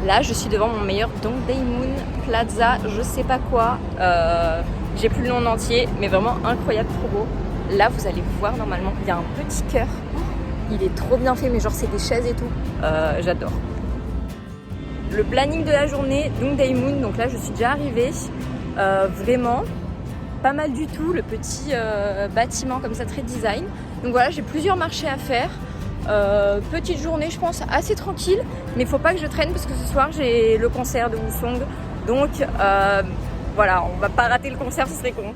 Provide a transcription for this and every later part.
Là, je suis devant mon meilleur Dongdaemun Plaza, je sais pas quoi. J'ai plus le nom en entier, mais vraiment incroyable, trop beau. Là, vous allez voir normalement, il y a un petit cœur. Il est trop bien fait, mais genre c'est des chaises et tout. J'adore. Le planning de la journée, Dongdaemun, donc là je suis déjà arrivée. Vraiment pas mal du tout, le petit bâtiment comme ça, très design. Donc voilà, j'ai plusieurs marchés à faire. Petite journée, je pense, assez tranquille, mais il faut pas que je traîne parce que ce soir j'ai le concert de Wusong. Donc voilà, on va pas rater le concert, ce serait con.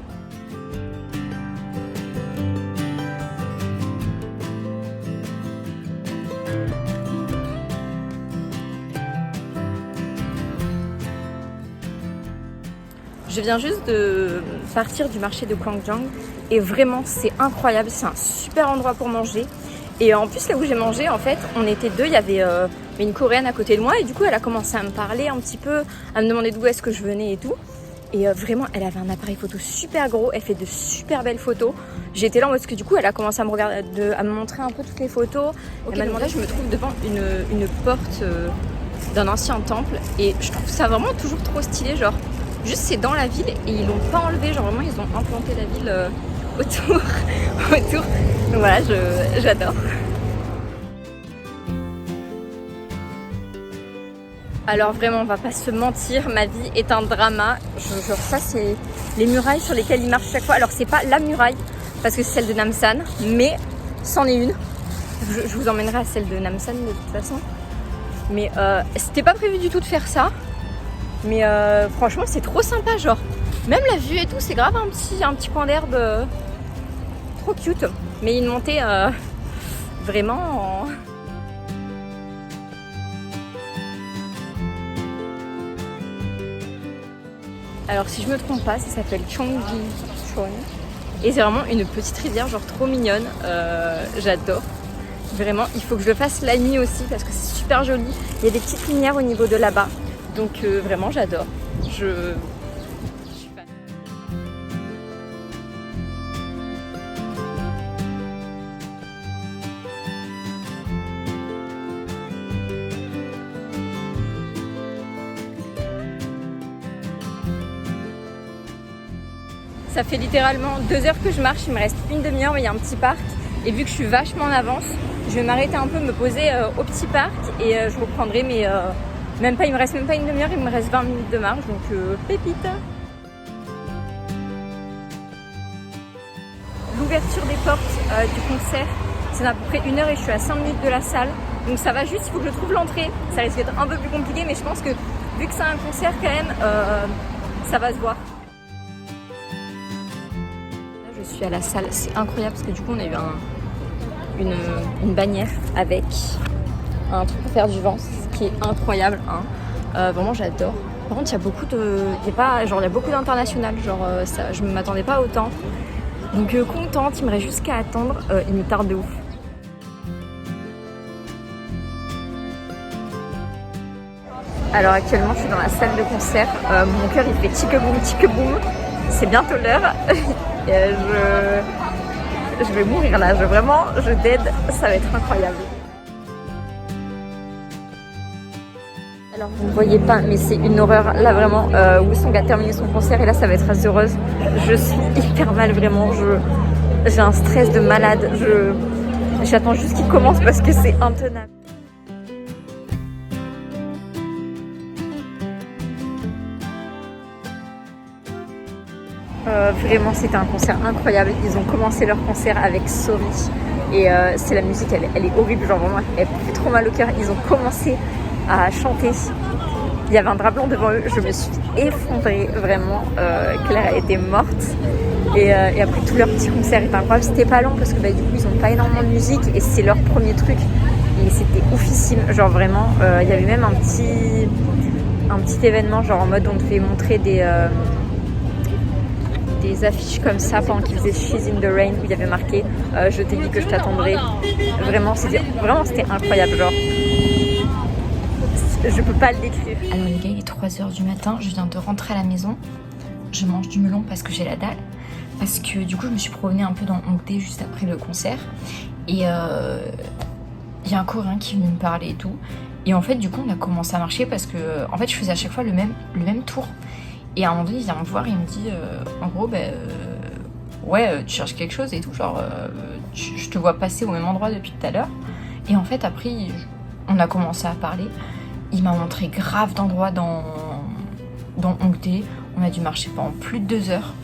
Je viens juste de partir du marché de Gwangjang et vraiment c'est incroyable, c'est un super endroit pour manger. Et en plus là où j'ai mangé, en fait, on était deux, il y avait une Coréenne à côté de moi et du coup elle a commencé à me parler un petit peu, à me demander d'où est-ce que je venais et tout. Et vraiment elle avait un appareil photo super gros, elle fait de super belles photos. J'étais là en mode que du coup elle a commencé à me regarder, à me montrer un peu toutes les photos. Okay, elle m'a demandé, je me trouve devant une porte d'un ancien temple et je trouve ça vraiment toujours trop stylé, genre. Juste c'est dans la ville et ils l'ont pas enlevé, genre vraiment ils ont implanté la ville autour. Donc voilà, j'adore. Alors vraiment on va pas se mentir, ma vie est un drama. Genre ça c'est les murailles sur lesquelles ils marchent chaque fois. Alors c'est pas la muraille parce que c'est celle de Namsan, mais c'en est une. Je vous emmènerai à celle de Namsan de toute façon. Mais c'était pas prévu du tout de faire ça. Mais franchement c'est trop sympa, genre même la vue et tout, c'est grave un petit coin d'herbe trop cute. Mais une montée vraiment Alors si je me trompe pas, ça s'appelle Cheonggi-cheon et c'est vraiment une petite rivière genre trop mignonne. J'adore. Vraiment, il faut que je le fasse la nuit aussi parce que c'est super joli. Il y a des petites lumières au niveau de là-bas. Donc vraiment j'adore. Je suis fan. Ça fait littéralement 2 heures que je marche, il me reste une demi-heure, mais il y a un petit parc. Et vu que je suis vachement en avance, je vais m'arrêter un peu, me poser au petit parc et je reprendrai mes... Même pas, il me reste même pas une demi-heure, il me reste 20 minutes de marche, donc pépite. L'ouverture des portes du concert, c'est à peu près 1 heure et je suis à 5 minutes de la salle. Donc ça va juste, il faut que je trouve l'entrée. Ça risque d'être un peu plus compliqué, mais je pense que vu que c'est un concert quand même, ça va se voir. Là, je suis à la salle, c'est incroyable parce que du coup on a eu une bannière avec un truc pour faire du vent, ce qui est incroyable, hein. Vraiment j'adore. Par contre il y a beaucoup d'international, genre ça, je ne m'attendais pas autant. Donc contente, il me reste juste qu'à attendre, il me tarde de ouf. Alors actuellement je suis dans la salle de concert, mon cœur il fait tic boum, c'est bientôt l'heure. Et je vais mourir là, je dead, ça va être incroyable. Alors vous ne voyez pas, mais c'est une horreur là vraiment. Wusong a terminé son concert et là ça va être assez heureuse. Je suis hyper mal vraiment, j'ai un stress de malade. J'attends juste qu'il commence parce que c'est intenable. Vraiment c'était un concert incroyable. Ils ont commencé leur concert avec Sorry et c'est la musique, elle est horrible, genre vraiment elle fait trop mal au cœur. Ils ont commencé à chanter, il y avait un drap blanc devant eux, je me suis effondrée vraiment. Claire était morte et après tout leur petit concert était incroyable. C'était pas long parce que du coup ils ont pas énormément de musique et c'est leur premier truc et c'était oufissime, genre vraiment il y avait même un petit événement genre en mode on devait montrer des affiches comme ça pendant qu'ils faisaient She's in the Rain où il y avait marqué je t'ai dit que je t'attendrai. Vraiment c'était incroyable, genre je peux pas le décrire. Alors les gars, il est 3h du matin, je viens de rentrer à la maison. Je mange du melon parce que j'ai la dalle. Parce que du coup je me suis promenée un peu dans Hongdae juste après le concert. Et il y a un Coréen qui est venu me parler et tout. Et en fait, du coup, on a commencé à marcher parce que, en fait, je faisais à chaque fois le même tour. Et à un moment donné, il vient me voir et il me dit, en gros, ouais, tu cherches quelque chose et tout, genre, je te vois passer au même endroit depuis tout à l'heure. Et en fait, après, on a commencé à parler. Il m'a montré grave d'endroits dans Hongdae. On a dû marcher pendant plus de 2 heures.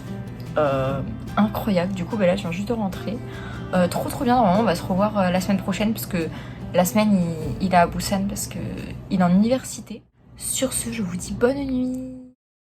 Incroyable. Du coup, là, je viens juste de rentrer. Trop bien. Normalement, on va se revoir la semaine prochaine parce que la semaine, il est à Busan parce qu'il est en université. Sur ce, je vous dis bonne nuit.